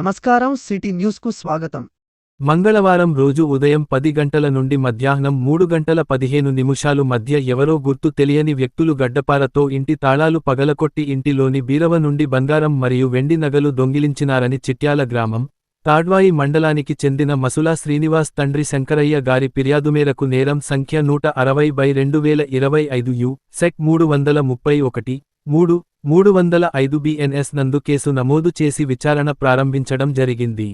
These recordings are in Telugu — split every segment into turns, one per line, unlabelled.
నమస్కారం సిటీ న్యూస్కు స్వాగతం.
మంగళవారం రోజు ఉదయం 10 గంటల నుండి మధ్యాహ్నం 3 గంటల 15 నిమిషాలు మధ్య ఎవరో గుర్తు తెలియని వ్యక్తులు గడ్డపారతో ఇంటి తాళాలు పగలకొట్టి ఇంటిలోని బీరవ నుండి బంగారం మరియు వెండి నగలు దొంగిలించినారని చిట్యాల గ్రామం, తాడ్వాయి మండలానికి చెందిన మసులా శ్రీనివాస్ తండ్రి శంకరయ్య గారి ఫిర్యాదు మేరకు నేరం సంఖ్య 160/2025 యు. సెక్ 331-3/305 బిఎన్ఎస్ నందు కేసు నమోదు చేసి విచారణ ప్రారంభించడం జరిగింది.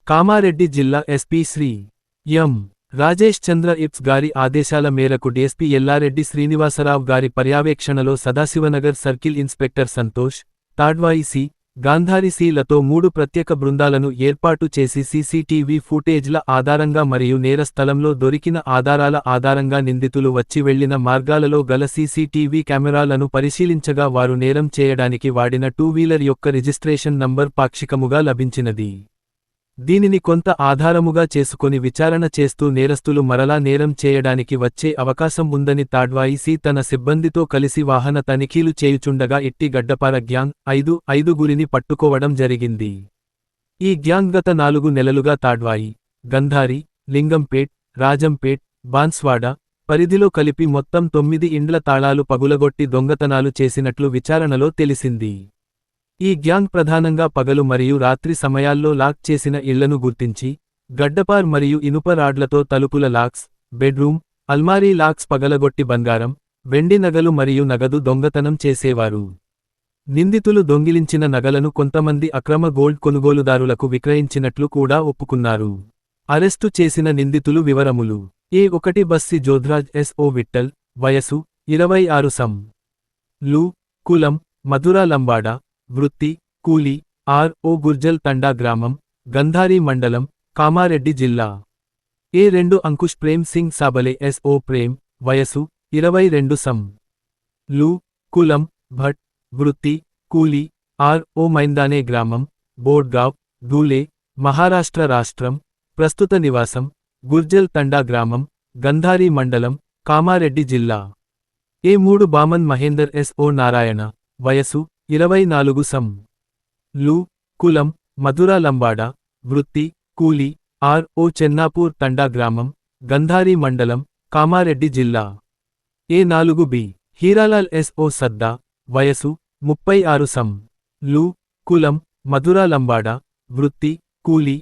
కామారెడ్డి జిల్లా SP Shri M. Rajesh Chandra IPS గారి ఆదేశాల మేరకు డీఎస్పీ ఎల్లారెడ్డి శ్రీనివాసరావు గారి పర్యవేక్షణలో Sadashivnagar circle inspector Santosh, Tadwai C, Gandhari C లతో 3 ప్రత్యేక బృందాలను ఏర్పాటు చేసి సీసీటీవీ ఫుటేజ్ల ఆధారంగా మరియు నేర స్థలంలో దొరికిన ఆధారాల ఆధారంగా నిందితులు వచ్చి వెళ్లిన మార్గాలలో గల సీసీటీవీ కెమెరాలను పరిశీలించగా వారు నేరం చేయడానికి వాడిన 2 వీలర్ యొక్క రిజిస్ట్రేషన్ నంబర్ పాక్షికముగా లభించినది. దీనిని కొంత ఆధారముగా చేసుకొని విచారణ చేస్తూ నేరస్తులు మరలా నేరం చేయడానికి వచ్చే అవకాశం ఉందని తాడ్వాయి సి తన సిబ్బందితో కలిసి వాహన తనిఖీలు చేయుచుండగా ఇట్టి గడ్డపార గ్యాంగ్ 5 పట్టుకోవడం జరిగింది. ఈ గ్యాంగ్ గత 4 నెలలుగా తాడ్వాయి, గంధారి, లింగంపేట్, రాజంపేట్, బాన్స్వాడ పరిధిలో కలిపి మొత్తం 9 ఇండ్ల తాళాలు పగులగొట్టి దొంగతనాలు చేసినట్లు విచారణలో తెలిసింది. ఈ గ్యాంగ్ ప్రధానంగా పగలు మరియు రాత్రి సమయాల్లో లాక్ చేసిన ఇళ్లను గుర్తించి, గడ్డపార్ మరియు ఇనుప రాడ్లతో తలుపుల లాక్స్, బెడ్రూమ్, అల్మారీ లాక్స్ పగలగొట్టి బంగారం, వెండి నగలు మరియు నగదు దొంగతనం చేసేవారు. నిందితులు దొంగిలించిన నగలను కొంతమంది అక్రమ గోల్డ్ కొనుగోలుదారులకు విక్రయించినట్లు కూడా ఒప్పుకున్నారు. అరెస్టు చేసిన నిందితులు వివరములు: A1 బస్సి జోధ్రాజ్ S.O. విట్టల్, వయసు 26 సం. లు, కులం మధురా లంబాడ, వృత్తి కూలీ, R.O. గుర్జల్ తండా గ్రామం, గంధారి మండలం, కామారెడ్డి జిల్లా. A2 Ankush Prem Singh సాబలే S.O. ప్రేమ్, వయసు 22 సం. లు, కులం భట్, వృత్తి కూలీ, R.O. మైందానే గ్రామం, బోడ్గావ్, ధూలే, మహారాష్ట్ర రాష్ట్రం, ప్రస్తుత నివాసం గుర్జల్ తండా గ్రామం, గంధారి మండలం, కామారెడ్డి జిల్లా. A3 Baman Mahender S.O. నారాయణ, వయసు 24 సం. లు, కులం మధురా లంబాడ, వృత్తి కూలీ, R.O. చెన్నాపూర్ తండా గ్రామం, గంధారి మండలం, కామారెడ్డి జిల్లా. A4 B. హీరాలాల్ S.O. సద్దా, వయసు 36 సం. లు, కులం మధురా లంబాడ, వృత్తి కూలీ,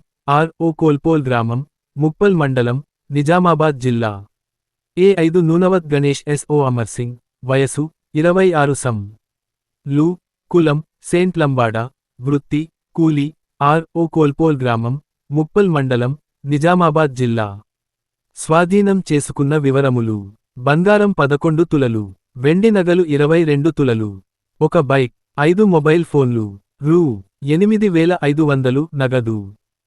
R.O. కోల్పోల్ గ్రామం, ముప్పల్ మండలం, నిజామాబాద్ జిల్లా. A5 నూనవత్ Ganesh S.O. అమర్సింగ్, వయసు 26 సం. లు, కులం సెయింట్ లంబాడ, వృత్తి కూలీ, R.O. కోల్పోల్ గ్రామం, ముప్పల్ మండలం, నిజామాబాద్ జిల్లా. స్వాధీనం చేసుకున్న వివరములు: బంగారం 11 తులలు, వెండి నగలు 22 తులలు, 1 బైక్, 5 మొబైల్ ఫోన్లు, రూ. 8,500 నగదు.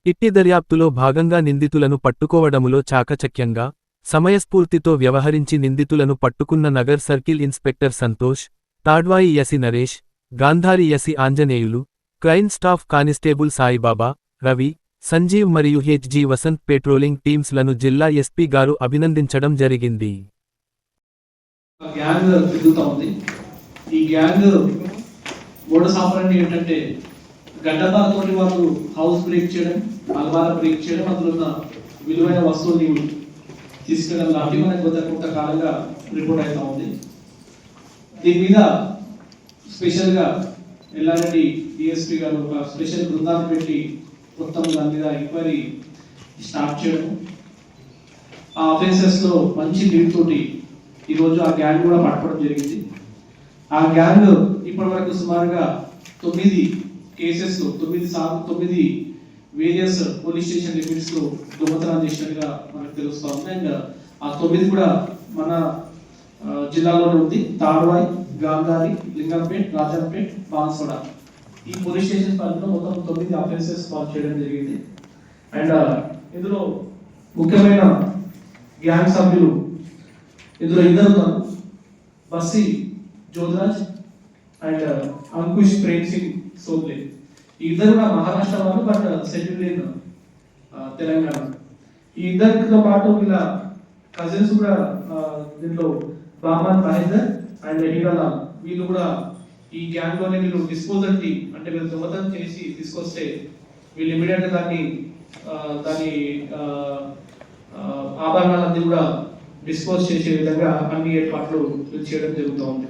ఇట్టి దర్యాప్తులో భాగంగా నిందితులను పట్టుకోవడములో చాకచక్యంగా, సమయస్ఫూర్తితో వ్యవహరించి నిందితులను పట్టుకున్న Nagar circle inspector Santosh, Tadwai SI Naresh, Gandhari SI Anjaneyulu, crime staff constable Saibaba, Ravi, Sanjeev మరియు హెచ్.జి. వసంత్ పెట్రోలింగ్ టీమ్స్ లను జిల్లా ఎస్పీ గారు అభినందించడం జరిగింది.
ఈ గ్యాంగ్ మోడస్ ఆపరెండి ఏంటంటే గడ్డపారతోటి వాళ్ళు హౌస్ బ్రేక్ చేయడం, అల్మారా బ్రేక్ చేయడం, అందులో ఉన్న విలువైన వస్తువుల్ని తీసుకెళ్ళడం లాంటివి మనకు కొంతకాలంగా రిపోర్ట్ అవుతా ఉంది. దీని మీద స్పెషల్గా ఎల్లారెడ్డి డిఎస్పీ గారు ఒక స్పెషల్ బృందాన్ని పెట్టి మొత్తం దాని మీద ఎంక్వైరీ స్టార్ట్ చేయడం, ఆ ఆఫెన్సెస్లో మంచి లీడ్ తోటి ఈరోజు ఆ గ్యాంగ్ కూడా పట్టుకోవడం జరిగింది. ఆ గ్యాంగ్ ఇప్పటి వరకు సుమారుగా 9 కేసెస్లో 9 వేరియస్ పోలీస్ స్టేషన్ లిమిట్స్లో దొంగతనం చేసినట్టుగా మనకు తెలుస్తూ ఉంది. అండ్ ఆ 9 కూడా మన జిల్లాలోనే ఉంది. తాడ్వాయి, గాంధారి, లింగంపేట్, రాజంపేట్, బాన్స్వాడ ఈ పోలీస్ స్టేషన్ పరిధిలో మొత్తం 9 ఆఫెన్సెస్ సాల్వ్ చేయడం జరిగింది. అండ్ ఇందులో ముఖ్యమైన గ్యాంగ్ సభ్యులు ఇందులో 2 ఉన్నారు. బస్సి జోధ్రాజ్ అండ్ అంకుష్ ప్రేమ్ సింగ్ సోబ్లే. ఈ 2 కూడా మహారాష్ట్ర వాళ్ళు, బట్ సెటిల్డ్ ఇన్ తెలంగాణ. ఈ 2తో పాటు వీళ్ళ కజిన్స్ కూడా దీంట్లో బామన్ మహేందర్ అండ్ హీరాలాల్ వీళ్ళు కూడా ఈ గ్యాంగ్ లోనే వీళ్ళు డిస్పోజల్ టీమ్, అంటే వీళ్ళు దొంగతనం చేసి తీసుకొస్తే వీళ్ళు ఇమీడియట్గా దాని ఆభరణాలన్నీ కూడా డిస్పోజ్ చేసే విధంగా అన్ని ఏర్పాట్లు చేయడం జరుగుతూ ఉంది.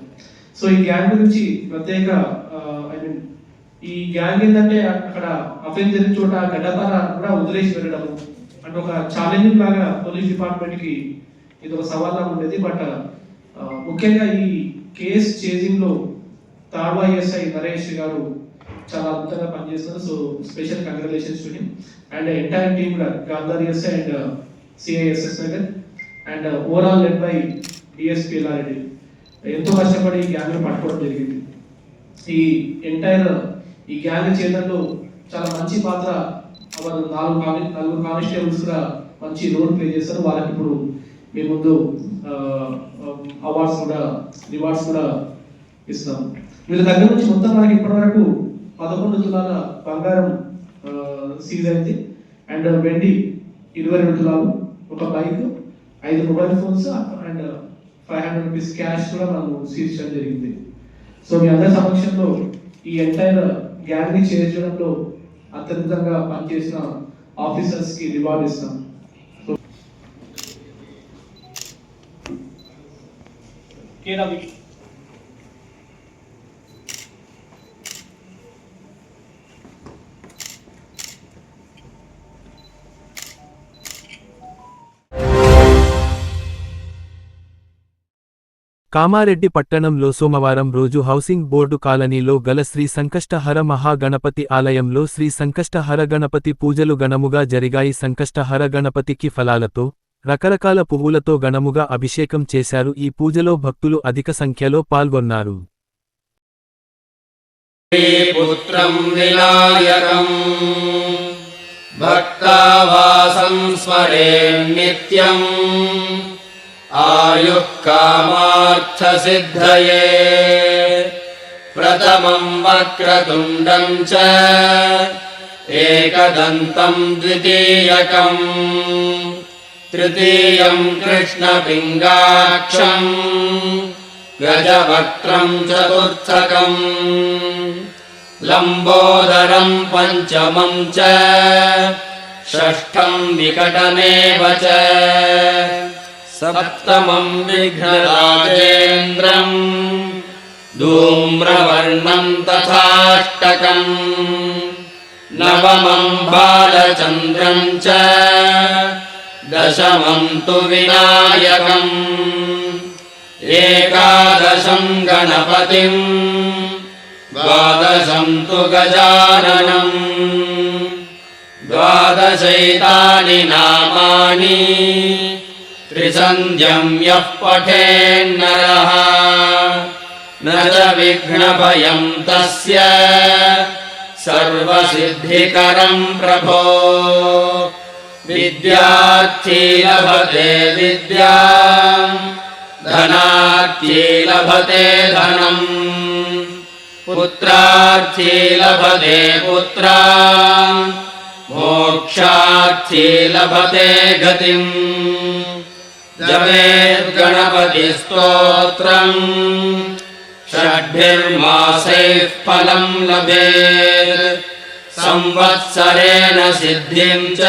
సో ఈ గ్యాంగ్ గురించి ప్రత్యేక ఐ మీన్ ఈ గ్యాంగ్ ఏంటంటే అక్కడ అఫెన్స్ జరిగిన చోట గడ్డపార కూడా వదిలేసి వెళ్ళడము అంటే ఒక ఛాలెంజింగ్ లాగా పోలీస్ డిపార్ట్మెంట్ కి ఇది ఒక సవాల్ లాగా ఉండేది. బట్ ముఖ్యంగా ఈ కేస్ చేజింగ్ లో తాడ్వా ఎస్ఐ నరేష్ గారు చాలా అద్భుతంగా పనిచేస్తున్నారు. So special congratulations to him and entire team కూడా Gandhar SI and CISS Nagar and overall led by DSP Yellareddy ఎంతో కష్టపడి ఈ గ్యాంగ్ పట్టుకోవడం జరిగింది. ఈ ఎంటైర్ ఈ గ్యాంగ్ చేతల్లో చాలా మంచి పాత్ర నలుగురు కానిస్టేబుల్స్ కూడా మంచి రోల్ ప్లే చేస్తారు. వాళ్ళకి ఇప్పుడు మీ ముందు అవార్డ్స్ కూడా రివార్డ్స్ కూడా ఇస్తాం. వీళ్ళ దగ్గర నుంచి మొత్తం మనకి ఇప్పటి వరకు 11 తులాల బంగారం సీజ్ అయింది అండ్ వెండి 22 తులాలు, ఒక bike, 5 mobile phones and 500 rupees cash కూడా మనం సీజ్ చేయడం జరిగింది. సో మీ అందరి సమక్షంలో ఈ ఎంటైర్ గ్యాంగ్ ని చేర్చడంలో అత్యధికంగా పనిచేసిన ఆఫీసర్స్ కి రివార్డ్ ఇస్తాం.
కామారెడ్డి పట్టణంలో సోమవారం రోజు హౌసింగ్ బోర్డు కాలనీలో గల శ్రీ సంకష్టహర మహాగణపతి ఆలయంలో శ్రీ సంకష్టహర గణపతి పూజలు ఘనముగా జరిగాయి. సంకష్టహర గణపతికి ఫలాలతో రకరకాల పువ్వులతో ఘనముగా అభిషేకం చేశారు. ఈ పూజలో భక్తులు అధిక సంఖ్యలో పాల్గొన్నారు.
పుత్రం వినాయకం భక్తావాసం స్మరే నిత్యం ఆయుః కామార్థ సిద్ధయే ప్రథమం వక్రతుండం చ ఏకదంతం ద్వితీయకం తృతీయం కృష్ణపింగాక్షం గజవక్త్రం చతుర్థకం లంబోదరం పంచమం చ షష్ఠం వికటమేవ చ సప్తమం విఘ్నరాజేంద్రం ధూమ్రవర్ణం తథాష్టకం నవమం బాలచంద్రం చ దశమం తు వినాయకం ఏకాదశం గణపతిం ద్వాదశం తు గజాననం ద్వాదశైతాని నామాని త్రిసంధ్యం యః పఠేన్నరః న చ విఘ్నభయం తస్య సర్వసిద్ధికరం ప్రభో విద్యార్థీ లభతే విద్యాం ధనార్థీ లభతే ధనం పుత్రార్థీ లభతే పుత్రాన్ మోక్షార్థీ లభతే గతిం జపేత్ గణపతి స్తోత్రం షడ్భిర్మాసైః ఫలం లభేత్ సంవత్సరేణ సిద్ధిం చ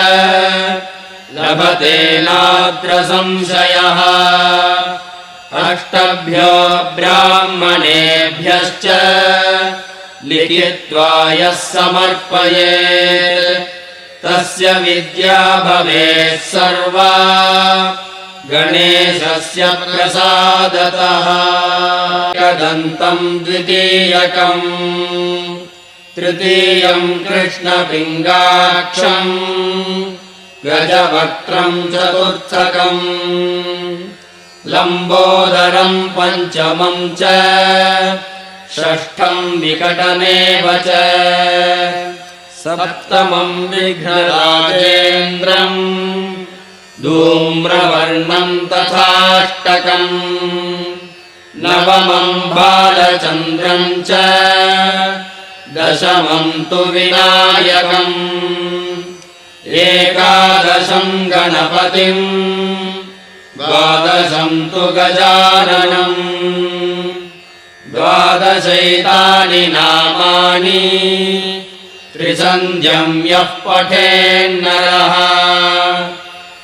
లభతే నాత్ర సంశయః అష్టభ్యో బ్రాహ్మణేభ్యశ్చ లిఖిత్వా యః సమర్పయేత్ తస్య విద్యా భవేత్ సర్వా గణేశస్య ప్రసాదతః ఏకదంతం ద్వితీయకం తృతీయం కృష్ణపింగాక్షం గజవక్త్రం చతుర్థకం లంబోదరం పంచమం చ షష్ఠం వికటమేవ చ సప్తమం విఘ్నరాజేంద్రం ధూమ్రవర్ణం తథాష్టకం నవమం బాలచంద్రం చ దశమం తు వినాయకం ఏకాదశం గణపతిం ద్వాదశం తు గజాననం ద్వాదశైతాని నామాని त्रिसन्ध्यं यः पठेन्नरः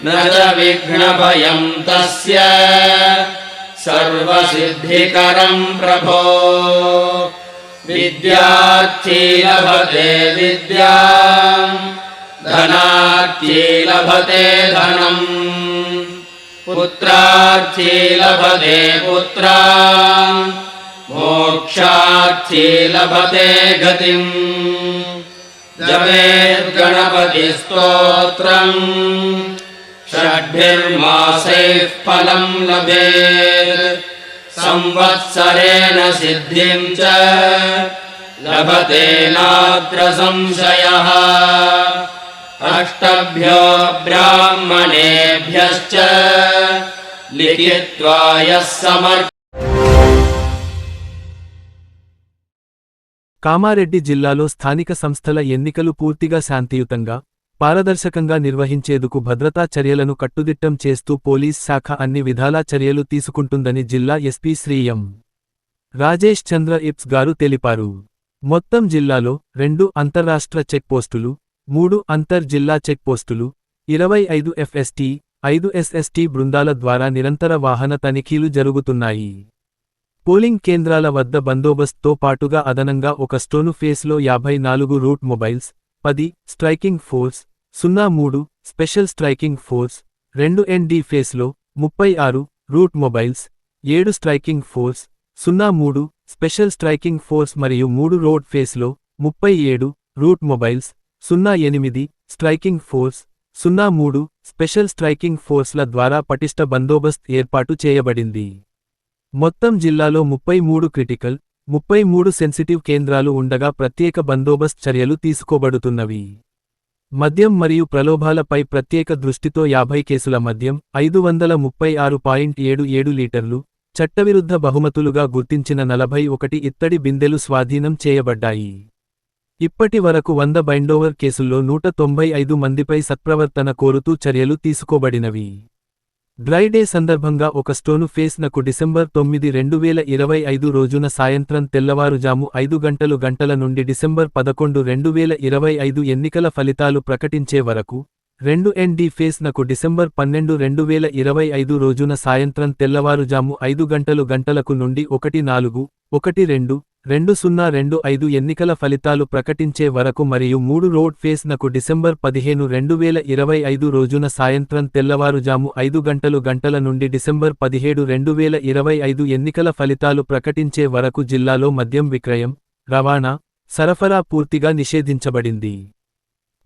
न च विघ्नभयं तस्य सर्वसिद्धिकरं प्रभो विद्यार्थी लभते विद्यां धनार्थी लभते धनम् पुत्रार्थी लभते पुत्रान् मोक्षार्थी लभते गतिम् जपेत् गणपतिस्तोत्रम् षड्भिर्मासैः फलं लभेत् संवत्सरेण सिद्धिं च लभते नात्र संशयः अष्टभ्यो ब्राह्मणेभ्यश्च लिखित्वा यः समर्पयेत्
కామారెడ్డి జిల్లాలో స్థానిక సంస్థల ఎన్నికలు పూర్తిగా శాంతియుతంగా, పారదర్శకంగా నిర్వహించేందుకు భద్రతా చర్యలను కట్టుదిట్టం చేస్తూ పోలీస్ శాఖ అన్ని విధాలా చర్యలు తీసుకుంటుందని జిల్లా SP Shri M. Rajesh Chandra IPS గారు తెలిపారు. మొత్తం జిల్లాలో 2 అంతర్రాష్ట్ర చెక్పోస్టులు, 3 అంతర్-జిల్లా చెక్పోస్టులు, 25 ఎఫ్ఎస్టీ, 5 ఎస్ఎస్టీ బృందాల ద్వారా నిరంతర వాహన తనిఖీలు జరుగుతున్నాయి. పోలింగ్ కేంద్రాల వద్ద బందోబస్తుతో పాటుగా అదనంగా ఒక స్టోను ఫేస్లో 54 route mobiles, 10 striking force, 03 special striking force, 2 ఎన్డీ ఫేస్లో 36 route mobiles, 7 striking force, 03 special striking force మరియు 3 రోడ్ ఫేస్లో 37 route mobiles, 08 striking force, 03 special striking ఫోర్స్ల ద్వారా పటిష్ట బందోబస్త్ ఏర్పాటు చేయబడింది. మొత్తం జిల్లాలో 33 క్రిటికల్, 33 సెన్సిటివ్ కేంద్రాలు ఉండగా ప్రత్యేక బందోబస్త్ చర్యలు తీసుకోబడుతున్నవి. మద్యం మరియు ప్రలోభాలపై ప్రత్యేక దృష్టితో 50 కేసుల మద్యం, 536.77 లీటర్లు, చట్టవిరుద్ధ బహుమతులుగా గుర్తించిన 41 ఇత్తడి బిందెలు స్వాధీనం చేయబడ్డాయి. ఇప్పటి వరకు 100 బైండోవర్ కేసుల్లో 195 మందిపై సత్ప్రవర్తన కోరుతూ చర్యలు తీసుకోబడినవి. డ్రై డే సందర్భంగా ఒక స్టోను ఫేస్ నకు డిసెంబర్ 9, 2025 రోజున సాయంత్రం తెల్లవారుజాము 5 గంటల నుండి డిసెంబర్ 11, 2025 ఎన్నికల ఫలితాలు ప్రకటించే వరకు, 2 ఎన్డీ ఫేస్ నకు డిసెంబర్ 12, 2025 రోజున సాయంత్రం తెల్లవారుజాము 5 గంటలకు నుండి 1-4, 1-2-2025 ఎన్నికల ఫలితాలు ప్రకటించే వరకు మరియు 3 రోడ్ ఫేస్ నకు డిసెంబర్ 15, 2025 రోజున సాయంత్రం తెల్లవారుజాము 5 గంటల నుండి డిసెంబర్ 17, 2025 ఎన్నికల ఫలితాలు ప్రకటించే వరకు జిల్లాలో మద్యం విక్రయం, రవాణా, సరఫరా పూర్తిగా నిషేధించబడింది.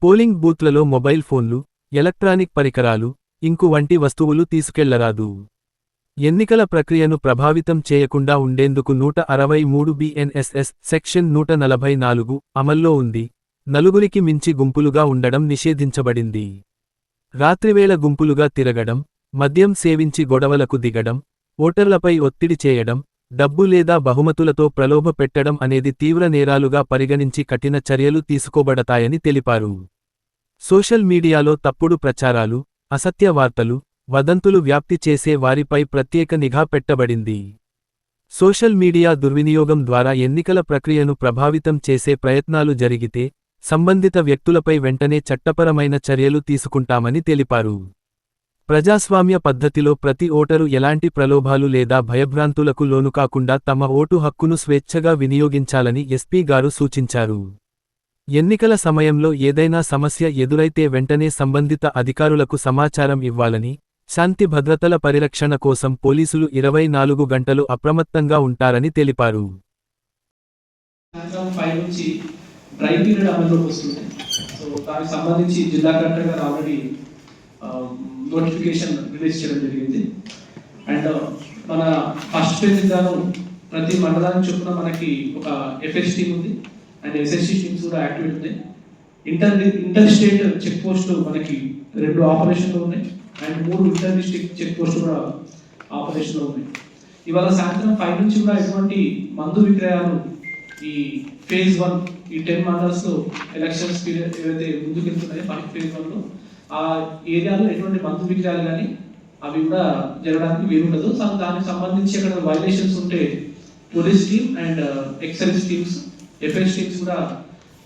పోలింగ్ బూత్లలో మొబైల్ ఫోన్లు, ఎలక్ట్రానిక్ పరికరాలు, ఇంకు వంటి వస్తువులు తీసుకెళ్లరాదు. ఎన్నికల ప్రక్రియను ప్రభావితం చేయకుండా ఉండేందుకు 163 BNSS సెక్షన్ 144 అమల్లో ఉంది. నలుగురికి మించి గుంపులుగా ఉండడం నిషేధించబడింది. రాత్రివేళ గుంపులుగా తిరగడం, మద్యం సేవించి గొడవలకు దిగడం, ఓటర్లపై ఒత్తిడి చేయడం, డబ్బు లేదా బహుమతులతో ప్రలోభ పెట్టడం అనేది తీవ్ర నేరాలుగా పరిగణించి కఠిన చర్యలు తీసుకోబడతాయని తెలిపారు. సోషల్ మీడియాలో తప్పుడు ప్రచారాలు, అసత్య వార్తలు, వదంతులు వ్యాప్తి చేసే వారిపై ప్రత్యేక నిఘా పెట్టబడింది. సోషల్ మీడియా దుర్వినియోగం ద్వారా ఎన్నికల ప్రక్రియను ప్రభావితం చేసే ప్రయత్నాలు జరిగితే, సంబంధిత వ్యక్తులపై వెంటనే చట్టపరమైన చర్యలు తీసుకుంటామని తెలిపారు. ప్రజాస్వామ్య పద్ధతిలో ప్రతి ఓటరు ఎలాంటి ప్రలోభాలు లేదా భయభ్రాంతులకు లోనుకాకుండా తమ ఓటు హక్కును స్వేచ్ఛగా వినియోగించాలని ఎస్పీ గారు సూచించారు. ఎన్నికల సమయంలో ఏదైనా సమస్య ఎదురైతే వెంటనే సంబంధిత అధికారులకు సమాచారం ఇవ్వాలని, శాంతి భద్రతల పరిరక్షణ కోసం పోలీసులు 24 గంటలు అప్రమత్తంగా ఉంటారని తెలిపారు.
సాయంత్రం 5 నుంచి డ్రై పీరియడ్ అమల్లోకి వస్తుంది. సో దానికి సంబంధించి జిల్లా కలెక్టర్ గారు ఆల్రెడీ నోటిఫికేషన్ రిలీజ్ చేయడం జరిగింది. అండ్ మన ఫస్ట్ ఫేజ్ గాను ప్రతి మండలానికి చొప్పున మనకి ఒక ఎఫ్ఎస్ టీమ్ ఉంది అండ్ ఎస్ఎస్సి టీమ్స్ కూడా యాక్టివేట్ ఉన్నాయి. ఇంటర్ స్టేట్ చెక్ పోస్టులు మనకి 2 ఆపరేషన్లు ఉన్నాయి అండ్ 3 ఇంటర్ డిస్ట్రిక్ట్ చెక్ పోస్టులు కూడా ఆపరేషన్లో ఉన్నాయి. ఇవాళ సాయంత్రం 5 నుంచి కూడా ఎటువంటి మందు విక్రయాలు ఈ ఫేజ్ 1 ఈ 10 మండల్స్లో ఎలక్షన్స్ పీరియడ్ ఏవైతే ముందుకెళ్తున్నాయో ఫస్ట్ ఫేజ్ 1లో ఆ ఏరియాలో ఎటువంటి మందు విక్రయాలు కానీ అవి కూడా జరగడానికి వీలుండదు. దానికి సంబంధించి అక్కడ వైలేషన్స్ ఉంటే police team and excise teams, FS teams కూడా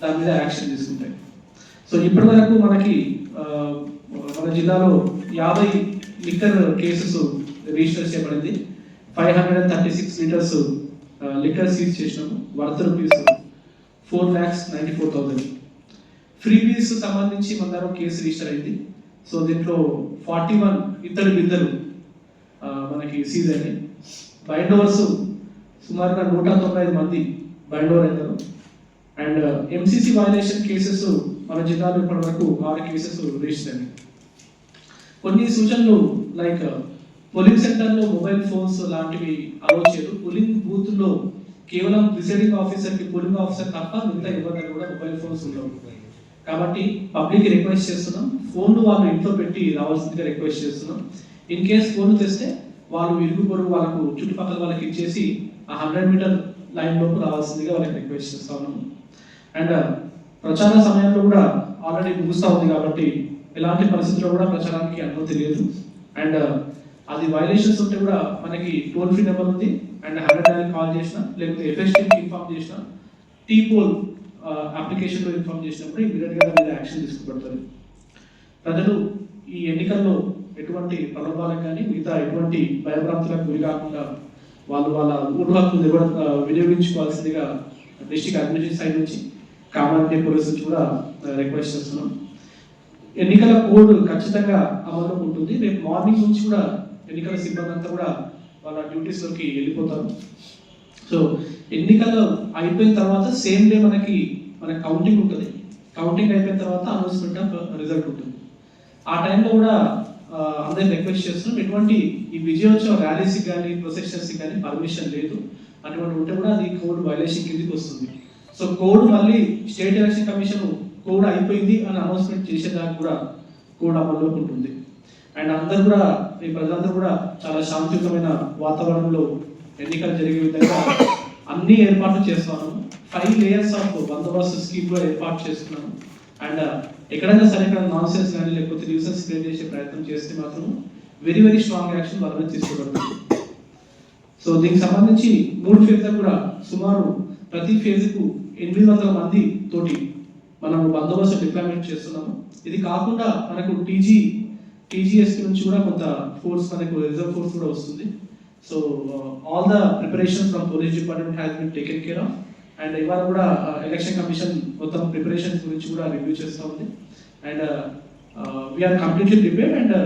దాని మీద యాక్షన్ తీసుకుంటాయి. సో ఇప్పటి వరకు మనకి మన జిల్లాలో 50 లిక్కర్ కేసెస్ రిజిస్టర్ చేయబడింది. 536 లీటర్స్ లిక్కర్ సీజ్ చేసినాము. Worth rupees 4,94,000. ఫ్రీబీస్ సంబంధించి మన దగ్గర కేసు రిజిస్టర్ అయింది. సో దీంట్లో 41 ఇతర బిద్దలు మనకి సీజ్ అయినాయి. బైండ్ ఓవర్స్ సుమారుగా 195 మంది బైండ్ ఓవర్ అయ్యారు. అండ్ ఎంసీసీ వైలేషన్ కేసెస్ మన జిల్లాలో ఇప్పటి వరకు 6 కేసెస్ రిజిస్టర్ అయినాయి. కొన్ని సూచనలు లైక్ పోలింగ్ సెంటర్లో మొబైల్ ఫోన్స్ లాంటివి అలౌ చేయరు. పోలింగ్ బూత్లో కేవలం ప్రిసైడింగ్ ఆఫీసర్కి పోలింగ్ ఆఫీసర్ తప్ప మిగతా ఎవరి కూడా మొబైల్ ఫోన్స్ ఉండవు. కాబట్టి పబ్లిక్ రిక్వెస్ట్ చేస్తున్నాం, ఫోన్లు వాళ్ళు ఇంట్లో పెట్టి రావాల్సిందిగా రిక్వెస్ట్ చేస్తున్నాం. ఇన్ కేస్ ఫోన్లు తెస్తే వాళ్ళు ఇరుగు పొరుగు వాళ్ళకు చుట్టుపక్కల వాళ్ళకి ఇచ్చేసి ఆ 100 మీటర్ లైన్ లోపు రావాల్సిందిగా వాళ్ళకి రిక్వెస్ట్ చేస్తా ఉన్నాము. అండ్ ప్రచార సమయంలో కూడా ఆల్రెడీ ముగుస్తూ ఉంది కాబట్టి ఎలాంటి పరిస్థితుల్లో కూడా ప్రచారానికి అనుమతి లేదు. అండ్ అది వైలేషన్స్ ఉంటే కూడా మనకి టోల్ ఫ్రీ నెంబర్ ఉంది. అండ్ 100 కాల్ చేసినా లేకపోతే ఎఫ్ఎస్టీకి ఇన్ఫార్మ్ చేసినా టీపోల్ అప్లికేషన్లో ఇన్ఫార్మ్ చేసినప్పుడు ఇమీడియట్గా మీద యాక్షన్ తీసుకోబడుతుంది. ప్రజలు ఈ ఎన్నికల్లో ఎటువంటి ప్రలోభాలకు కానీ మిగతా ఎటువంటి భయభ్రాంతులకు గురి కాకుండా వాళ్ళ ఓటు హక్కు వినియోగించుకోవాల్సిందిగా డిస్ట్రిక్ట్ అడ్మినిస్ట్రేషన్ సైడ్ నుంచి కామారెడ్డి పోలీస్ నుంచి కూడా రిక్వెస్ట్ చేస్తున్నాం. ఎన్నికల కోడ్ ఖచ్చితంగా అమల్లో ఉంటుంది. రేపు మార్నింగ్ నుంచి కూడా ఎన్నికల సిబ్బంది అంతా కూడా వాళ్ళ డ్యూటీస్లోకి వెళ్ళిపోతారు. సో ఎన్నికలు అయిపోయిన తర్వాత సేమ్ డే మనకి కౌంటింగ్ ఉంటుంది. కౌంటింగ్ అయిపోయిన తర్వాత అనౌన్స్మెంట్ ఆఫ్ రిజల్ట్ ఉంటుంది. ఆ టైంలో కూడా అందరిని రిక్వెస్ట్ చేస్తున్నాం, ఎటువంటి ఈ విజయోత్సవ ర్యాలీస్కి కానీ ప్రొసెషన్స్కి కానీ పర్మిషన్ లేదు. అటువంటి ఉంటే కూడా అది కోడ్ వైలేషన్ కిందకి వస్తుంది. సో కోడ్ మళ్ళీ స్టేట్ ఎలక్షన్ కమిషన్ కోడ్ అయిపోయింది అని అనౌన్స్మెంట్ చేసేదాకా కూడా కోడ్ అమల్లో ఉంటుంది. అండ్ అందరూ కూడా ఈ ప్రజలందరూ కూడా చాలా శాంతియుతమైన వాతావరణంలో ఎన్నికలు జరిగే విధంగా అన్ని ఏర్పాట్లు చేస్తున్నాము. 5 లేయర్స్ ఆఫ్ బందోబస్తు స్కీమ్ కూడా ఏర్పాటు చేస్తున్నాము. అండ్ ఎక్కడైనా సరే ఇక్కడ నాన్ సెన్స్ కానీ లేకపోతే న్యూసెన్స్ క్రియేట్ చేసే ప్రయత్నం చేస్తే మాత్రం వెరీ వెరీ స్ట్రాంగ్ యాక్షన్ వాళ్ళ మీద తీసుకోబడుతుంది. సో దీనికి సంబంధించి 3 ఫేజ్లకు కూడా సుమారు ప్రతి ఫేజ్కు 800 మంది తోటి మనం బందోబస్తు డిప్లాయ్మెంట్ చేస్తున్నాము. ఇది కాకుండా మనకు టీజీఎస్పీ నుంచి కూడా కొంత ఫోర్స్ మనకు రిజర్వ్ ఫోర్స్ కూడా వస్తుంది. So all the preparation from police department has been taken care of. And ఇవాళ కూడా ఎలక్షన్ కమిషన్ మొత్తం ప్రిపరేషన్ గురించి కూడా రివ్యూ చేస్తూ ఉంది. And we are completely prepared and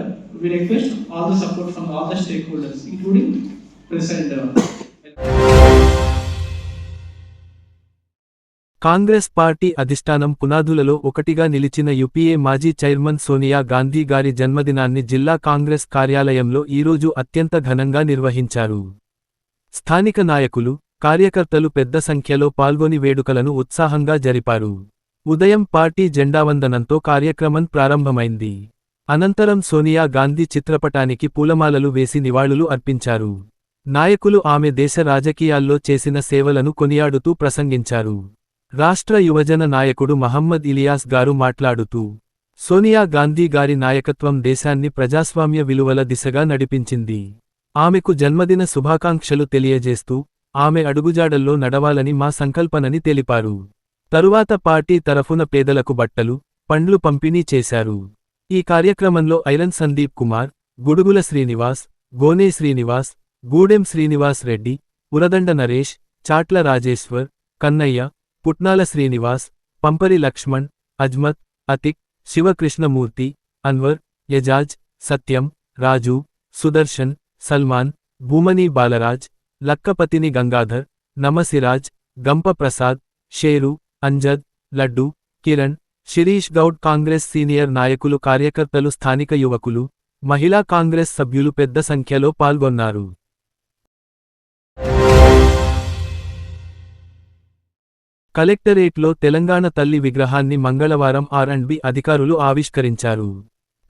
we request all the support from all the stake holders including press and
Congress party అధిష్టానం పునాదులలో ఒకటిగా నిలిచిన యూపీఏ మాజీ చైర్మన్ సోనియా గాంధీ గారి జన్మదినాన్ని జిల్లా కాంగ్రెస్ కార్యాలయంలో ఈరోజు అత్యంత ఘనంగా నిర్వహించారు. స్థానిక నాయకులు, కార్యకర్తలు పెద్ద సంఖ్యలో పాల్గొని వేడుకలను ఉత్సాహంగా జరిపారు. ఉదయం పార్టీ జెండావందనంతో కార్యక్రమం ప్రారంభమైంది. అనంతరం సోనియా గాంధీ చిత్రపటానికి పూలమాలలు వేసి నివాళులు అర్పించారు. నాయకులు ఆమె దేశ రాజకీయాల్లో చేసిన సేవలను కొనియాడుతూ ప్రసంగించారు. రాష్ట్ర యువజన నాయకుడు మహమ్మద్ ఇలియాస్ గారు మాట్లాడుతూ, సోనియా గాంధీ గారి నాయకత్వం దేశాన్ని ప్రజాస్వామ్య విలువల దిశగా నడిపించింది. ఆమెకు జన్మదిన శుభాకాంక్షలు తెలియజేస్తూ ఆమె అడుగుజాడల్లో నడవాలని మా సంకల్పనని తెలిపారు. తరువాత పార్టీ తరఫున పేదలకు బట్టలు, పండ్లు పంపిణీ చేశారు. ఈ కార్యక్రమంలో ఐరన్ సందీప్ కుమార్, గుడుగుల శ్రీనివాస్, గోనే శ్రీనివాస్, గూడెం శ్రీనివాస్ రెడ్డి, ఉరదండ నరేష్, చాట్ల రాజేశ్వర్, కన్నయ్య, పుట్నాల శ్రీనివాస్, పంపరి లక్ష్మణ్, అజ్మత్, అతిక్, శివకృష్ణమూర్తి, అన్వర్, యజాజ్, సత్యం, రాజు, సుదర్శన్, సల్మాన్, భూమని బాలరాజ్, లక్కపతిని గంగాధర్, నమసిరాజ్, గంప ప్రసాద్, షేరు, అంజద్, లడ్డు, కిరణ్, శిరీష్ గౌడ్ కాంగ్రెస్ సీనియర్ నాయకులు కార్యకర్తలు స్థానిక యువకులు, మహిళా కాంగ్రెస్ సభ్యులు పెద్ద సంఖ్యలో పాల్గొన్నారు. కలెక్టరేట్లో తెలంగాణ తల్లి విగ్రహాన్ని మంగళవారం R&B అధికారులు ఆవిష్కరించారు.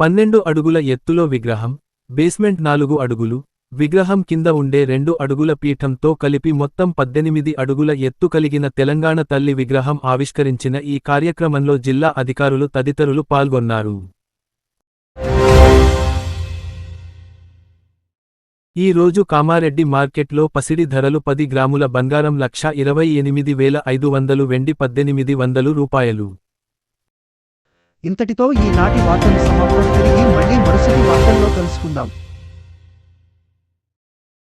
12 అడుగుల ఎత్తులో విగ్రహం, బేస్మెంట్ 4 అడుగులు, విగ్రహం కింద ఉండే 2 అడుగుల పీఠంతో కలిపి మొత్తం 18 అడుగుల ఎత్తు కలిగిన తెలంగాణ తల్లి విగ్రహం ఆవిష్కరించిన ఈ కార్యక్రమంలో జిల్లా అధికారులు తదితరులు పాల్గొన్నారు. ఈ రోజు కామారెడ్డి మార్కెట్లో పసిడి ధరలు 10 గ్రాముల బంగారం 1,28,500, వెండి 1,800 రూపాయలు.
ఇంతటితో ఈనాటి వార్తలు సమాప్తం. తిరిగి మళ్ళీ మరుసటి వార్తల్లో కలుసుకుందాం.